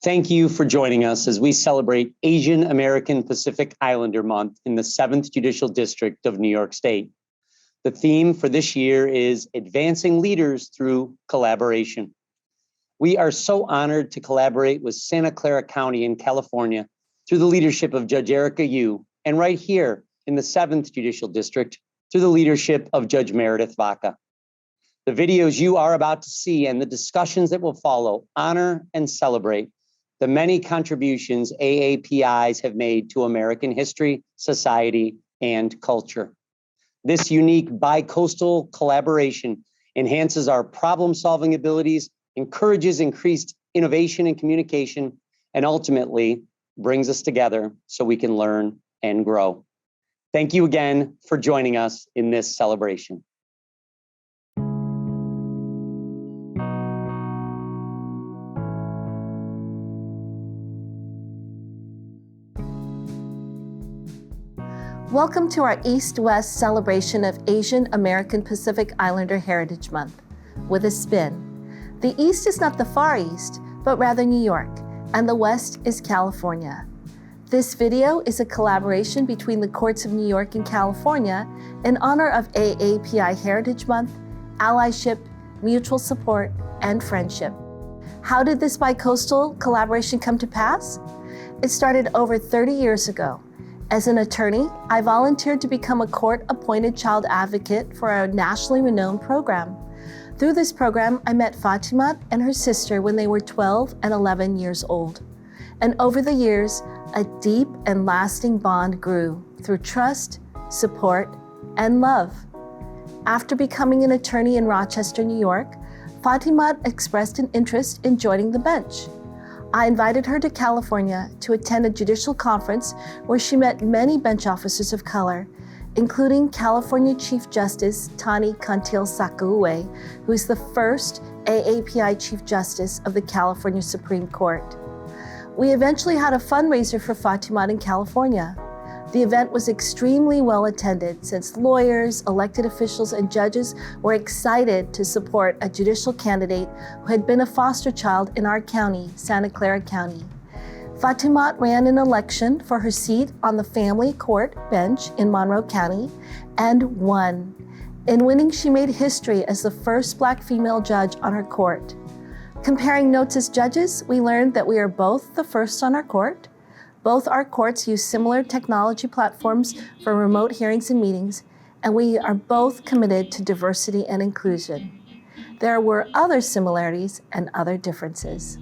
Thank you for joining us as we celebrate Asian American Pacific Islander Month in the 7th Judicial District of New York State. The theme for this year is Advancing Leaders Through Collaboration. We are so honored to collaborate with Santa Clara County in California through the leadership of Judge Erica Yu, and right here in the 7th Judicial District through the leadership of Judge Meredith Vacca. The videos you are about to see and the discussions that will follow honor and celebrate the many contributions AAPIs have made to American history, society, and culture. This unique bi-coastal collaboration enhances our problem-solving abilities, encourages increased innovation and communication, and ultimately brings us together so we can learn and grow. Thank you again for joining us in this celebration. Welcome to our East-West celebration of Asian American Pacific Islander Heritage Month with a spin. The East is not the Far East, but rather New York, and the West is California. This video is a collaboration between the courts of New York and California in honor of AAPI Heritage Month, allyship, mutual support, and friendship. How did this bi-coastal collaboration come to pass? It started over 30 years ago. As an attorney, I volunteered to become a court-appointed child advocate for a nationally renowned program. Through this program, I met Fatimat and her sister when they were 12 and 11 years old. And over the years, a deep and lasting bond grew through trust, support, and love. After becoming an attorney in Rochester, New York, Fatimat expressed an interest in joining the bench. I invited her to California to attend a judicial conference where she met many bench officers of color, including California Chief Justice Tani Cantil-Sakaue, who is the first AAPI Chief Justice of the California Supreme Court. We eventually had a fundraiser for Fatimat in California. The event was extremely well attended since lawyers, elected officials, and judges were excited to support a judicial candidate who had been a foster child in our county, Santa Clara County. Fatimat ran an election for her seat on the family court bench in Monroe County and won. In winning, she made history as the first Black female judge on her court. Comparing notes as judges, we learned that we are both the first on our court. Both our courts use similar technology platforms for remote hearings and meetings, and we are both committed to diversity and inclusion. There were other similarities and other differences.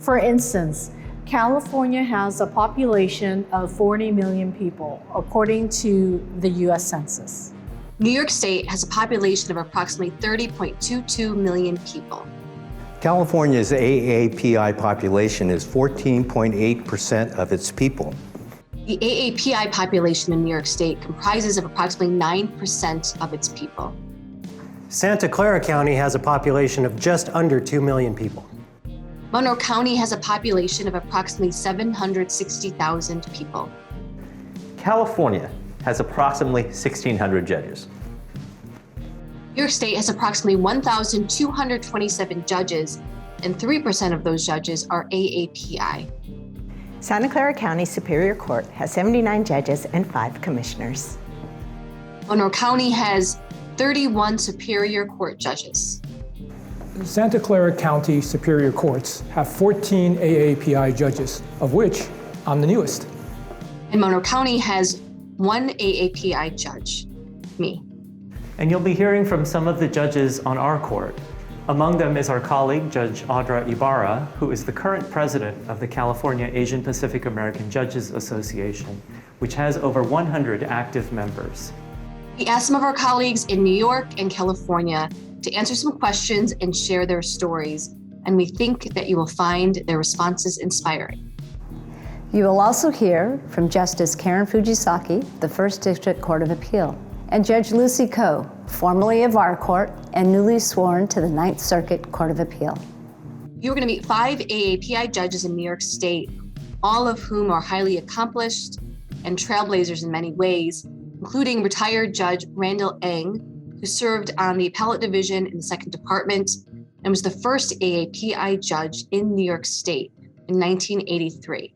For instance, California has a population of 40 million people, according to the US Census. New York State has a population of approximately 30.22 million people. California's AAPI population is 14.8% of its people. The AAPI population in New York State comprises of approximately 9% of its people. Santa Clara County has a population of just under 2 million people. Monroe County has a population of approximately 760,000 people. California has approximately 1,600 judges. New York State has approximately 1,227 judges, and 3% of those judges are AAPI. Santa Clara County Superior Court has 79 judges and 5 commissioners. Monroe County has 31 Superior Court judges. Santa Clara County Superior Courts have 14 AAPI judges, of which I'm the newest. And Monroe County has 1 AAPI judge, me. And you'll be hearing from some of the judges on our court. Among them is our colleague, Judge Audra Ibarra, who is the current president of the California Asian Pacific American Judges Association, which has over 100 active members. We asked some of our colleagues in New York and California to answer some questions and share their stories, and we think that you will find their responses inspiring. You will also hear from Justice Karen Fujisaki, the First District Court of Appeal, and Judge Lucy Coe, formerly of our court and newly sworn to the Ninth Circuit Court of Appeal. You're going to meet 5 AAPI judges in New York State, all of whom are highly accomplished and trailblazers in many ways, including retired Judge Randall Eng, who served on the Appellate Division in the Second Department and was the first AAPI judge in New York State, in 1983.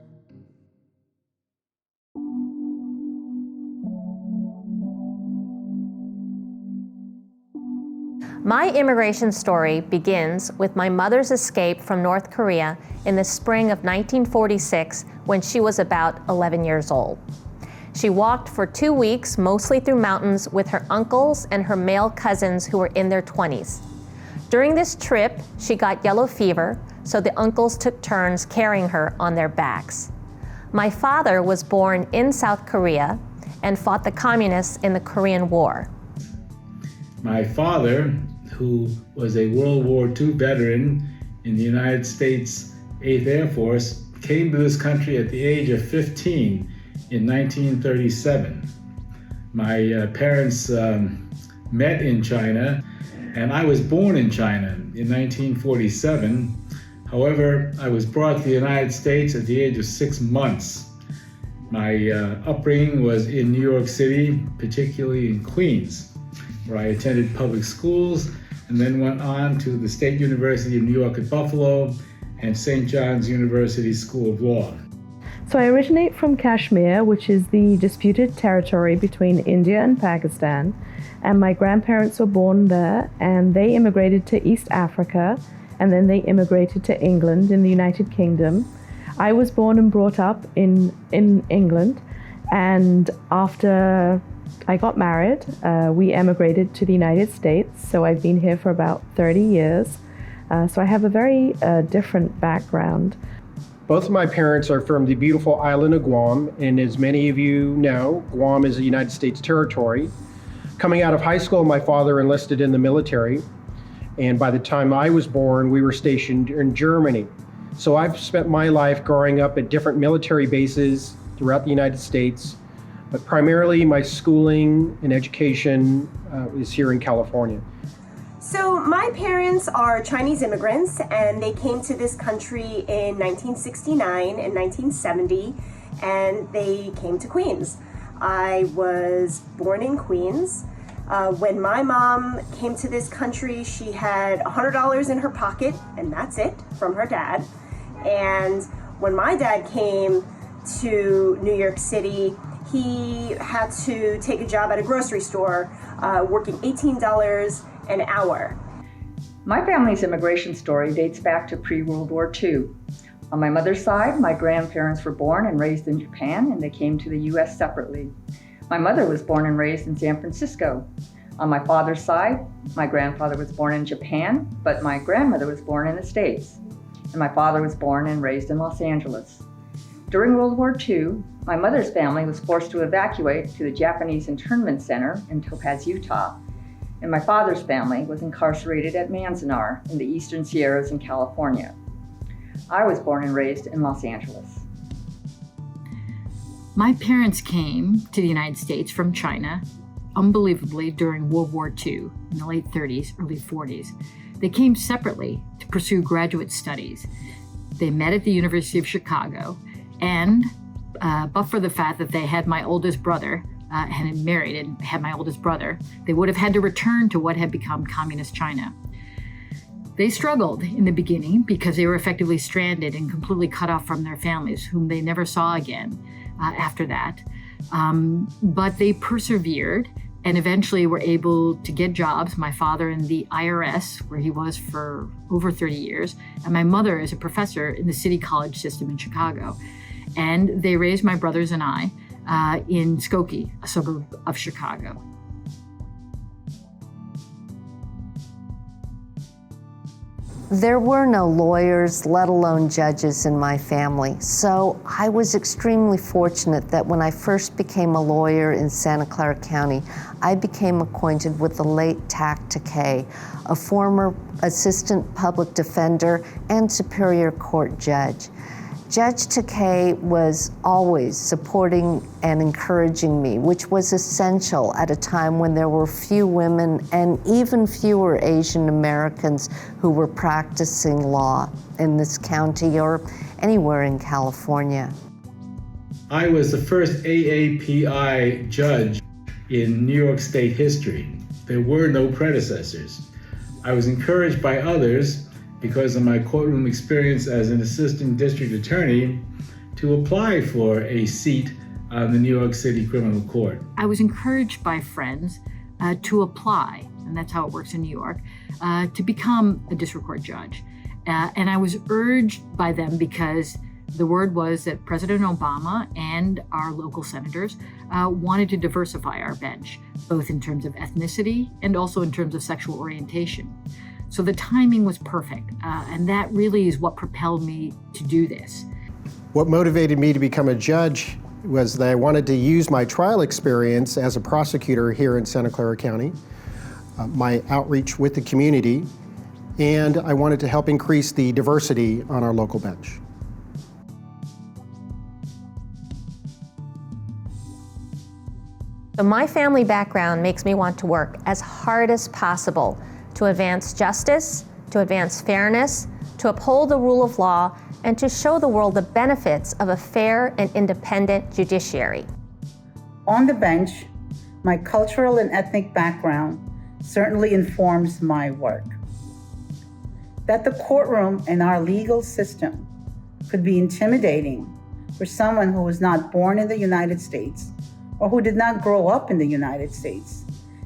My immigration story begins with my mother's escape from North Korea in the spring of 1946 when she was about 11 years old. She walked for 2 weeks, mostly through mountains, with her uncles and her male cousins who were in their 20s. During this trip, she got yellow fever, so the uncles took turns carrying her on their backs. My father was born in South Korea and fought the communists in the Korean War. My father, who was a World War II veteran in the United States 8th Air Force, came to this country at the age of 15 in 1937. My parents met in China, and I was born in China in 1947. However, I was brought to the United States at the age of 6 months. My upbringing was in New York City, particularly in Queens, where I attended public schools and then went on to the State University of New York at Buffalo and St. John's University School of Law. So I originate from Kashmir, which is the disputed territory between India and Pakistan, and my grandparents were born there, and they immigrated to East Africa, and then they immigrated to England in the United Kingdom. I was born and brought up in England, and after I got married, we emigrated to the United States, so I've been here for about 30 years. So I have a very different background. Both of my parents are from the beautiful island of Guam, and as many of you know, Guam is a United States territory. Coming out of high school, my father enlisted in the military, and by the time I was born, we were stationed in Germany. So I've spent my life growing up at different military bases throughout the United States, but primarily my schooling and education is here in California. So my parents are Chinese immigrants, and they came to this country in 1969 and 1970, and they came to Queens. I was born in Queens. When my mom came to this country, she had $100 in her pocket, and that's it, from her dad. And when my dad came to New York City, he had to take a job at a grocery store, working $18 an hour. My family's immigration story dates back to pre-World War II. On my mother's side, my grandparents were born and raised in Japan, and they came to the U.S. separately. My mother was born and raised in San Francisco. On my father's side, my grandfather was born in Japan, but my grandmother was born in the States. And my father was born and raised in Los Angeles. During World War II, my mother's family was forced to evacuate to the Japanese internment center in Topaz, Utah. And my father's family was incarcerated at Manzanar in the Eastern Sierras in California. I was born and raised in Los Angeles. My parents came to the United States from China, unbelievably, during World War II in the late 30s, early 40s. They came separately to pursue graduate studies. They met at the University of Chicago, and but for the fact that they had my oldest brother, had married and had my oldest brother, they would have had to return to what had become communist China. They struggled in the beginning because they were effectively stranded and completely cut off from their families, whom they never saw again after that. But they persevered and eventually were able to get jobs. My father in the IRS, where he was for over 30 years, and my mother as a professor in the City College system in Chicago. And they raised my brothers and I in Skokie, a suburb of Chicago. There were no lawyers, let alone judges, in my family, so I was extremely fortunate that when I first became a lawyer in Santa Clara County, I became acquainted with the late Tack Takei, a former assistant public defender and Superior Court judge. Judge Takei was always supporting and encouraging me, which was essential at a time when there were few women and even fewer Asian Americans who were practicing law in this county or anywhere in California. I was the first AAPI judge in New York State history. There were no predecessors. I was encouraged by others because of my courtroom experience as an assistant district attorney, to apply for a seat on the New York City Criminal Court. I was encouraged by friends to apply, and that's how it works in New York, to become a district court judge. And I was urged by them because the word was that President Obama and our local senators wanted to diversify our bench, both in terms of ethnicity and also in terms of sexual orientation. So the timing was perfect, and that really is what propelled me to do this. What motivated me to become a judge was that I wanted to use my trial experience as a prosecutor here in Santa Clara County, my outreach with the community, and I wanted to help increase the diversity on our local bench. So my family background makes me want to work as hard as possible to advance justice, to advance fairness, to uphold the rule of law, and to show the world the benefits of a fair and independent judiciary. On the bench, my cultural and ethnic background certainly informs my work. That the courtroom and our legal system could be intimidating for someone who was not born in the United States or who did not grow up in the United States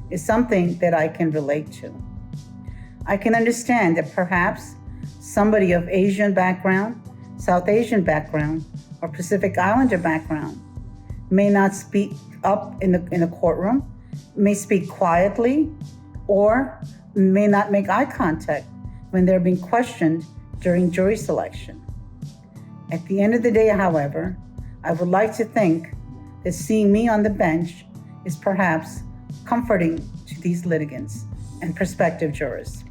is something that I can relate to. I can understand that perhaps somebody of Asian background, South Asian background, or Pacific Islander background may not speak up in the courtroom, may speak quietly, or may not make eye contact when they're being questioned during jury selection. At the end of the day, however, I would like to think that seeing me on the bench is perhaps comforting to these litigants and prospective jurors.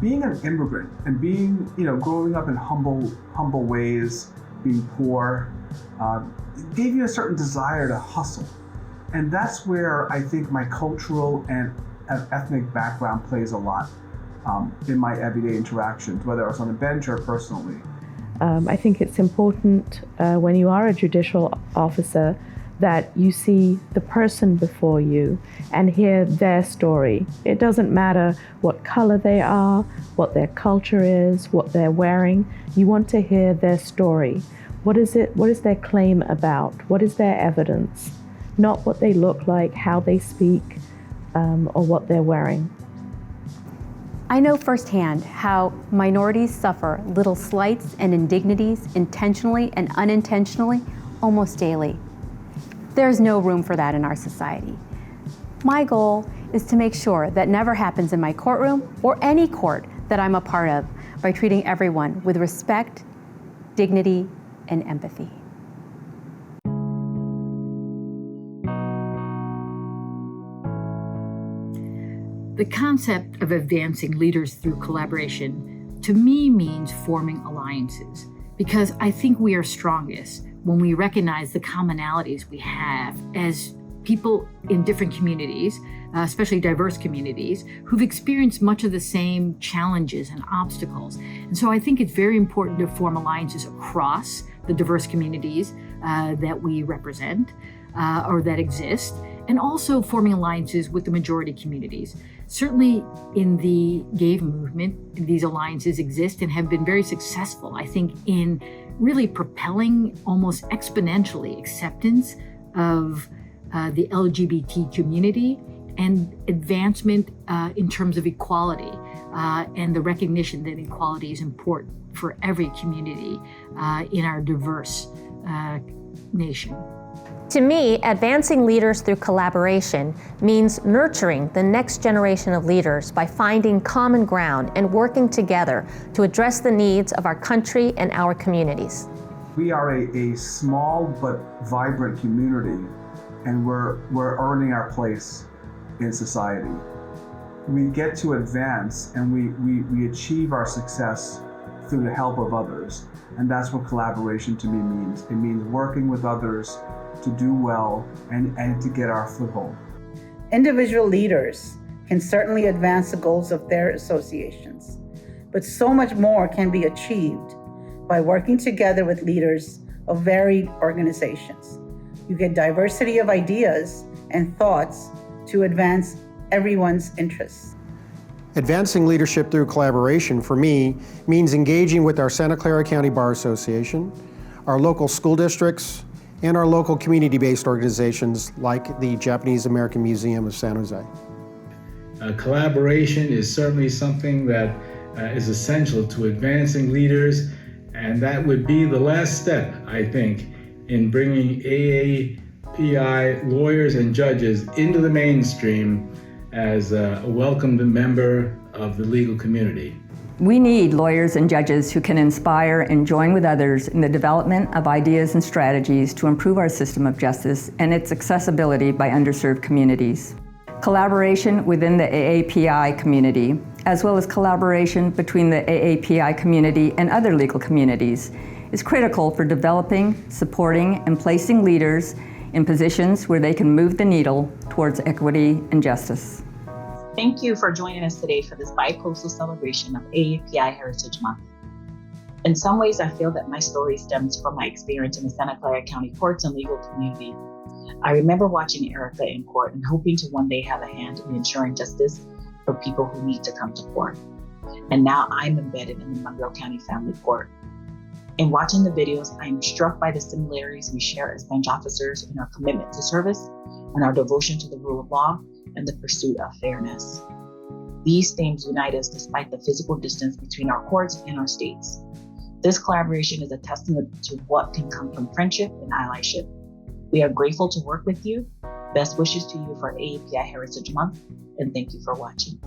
Being an immigrant and being, growing up in humble ways, being poor, gave you a certain desire to hustle. And that's where I think my cultural and ethnic background plays a lot in my everyday interactions, whether it's on the bench or personally. I think it's important when you are a judicial officer that you see the person before you and hear their story. It doesn't matter what color they are, what their culture is, what they're wearing. You want to hear their story. What is their claim about? What is their evidence? Not what they look like, how they speak, or what they're wearing. I know firsthand how minorities suffer little slights and indignities intentionally and unintentionally almost daily. There's no room for that in our society. My goal is to make sure that never happens in my courtroom or any court that I'm a part of by treating everyone with respect, dignity, and empathy. The concept of advancing leaders through collaboration, to me, means forming alliances, because I think we are strongest when we recognize the commonalities we have as people in different communities, especially diverse communities, who've experienced much of the same challenges and obstacles. And so I think it's very important to form alliances across the diverse communities that we represent or that exist, and also forming alliances with the majority communities. Certainly in the gay movement, these alliances exist and have been very successful, I think, in really propelling almost exponentially acceptance of the LGBT community and advancement in terms of equality and the recognition that equality is important for every community in our diverse nation. To me, advancing leaders through collaboration means nurturing the next generation of leaders by finding common ground and working together to address the needs of our country and our communities. We are a small but vibrant community, and we're earning our place in society. We get to advance and we achieve our success through the help of others. And that's what collaboration to me means. It means working with others to do well and to get our foothold. Individual leaders can certainly advance the goals of their associations, but so much more can be achieved by working together with leaders of varied organizations. You get diversity of ideas and thoughts to advance everyone's interests. Advancing leadership through collaboration, for me, means engaging with our Santa Clara County Bar Association, our local school districts, and our local community-based organizations like the Japanese American Museum of San Jose. Collaboration is certainly something that is essential to advancing leaders, and that would be the last step, I think, in bringing AAPI lawyers and judges into the mainstream as a welcomed member of the legal community. We need lawyers and judges who can inspire and join with others in the development of ideas and strategies to improve our system of justice and its accessibility by underserved communities. Collaboration within the AAPI community, as well as collaboration between the AAPI community and other legal communities, is critical for developing, supporting, and placing leaders in positions where they can move the needle towards equity and justice. Thank you for joining us today for this bi-coastal celebration of AAPI Heritage Month. In some ways, I feel that my story stems from my experience in the Santa Clara County courts and legal community. I remember watching Erica in court and hoping to one day have a hand in ensuring justice for people who need to come to court. And now I'm embedded in the Monroe County Family Court. In watching the videos, I am struck by the similarities we share as bench officers in our commitment to service and our devotion to the rule of law and the pursuit of fairness. These themes unite us despite the physical distance between our courts and our states. This collaboration is a testament to what can come from friendship and allyship. We are grateful to work with you. Best wishes to you for AAPI Heritage Month, and thank you for watching.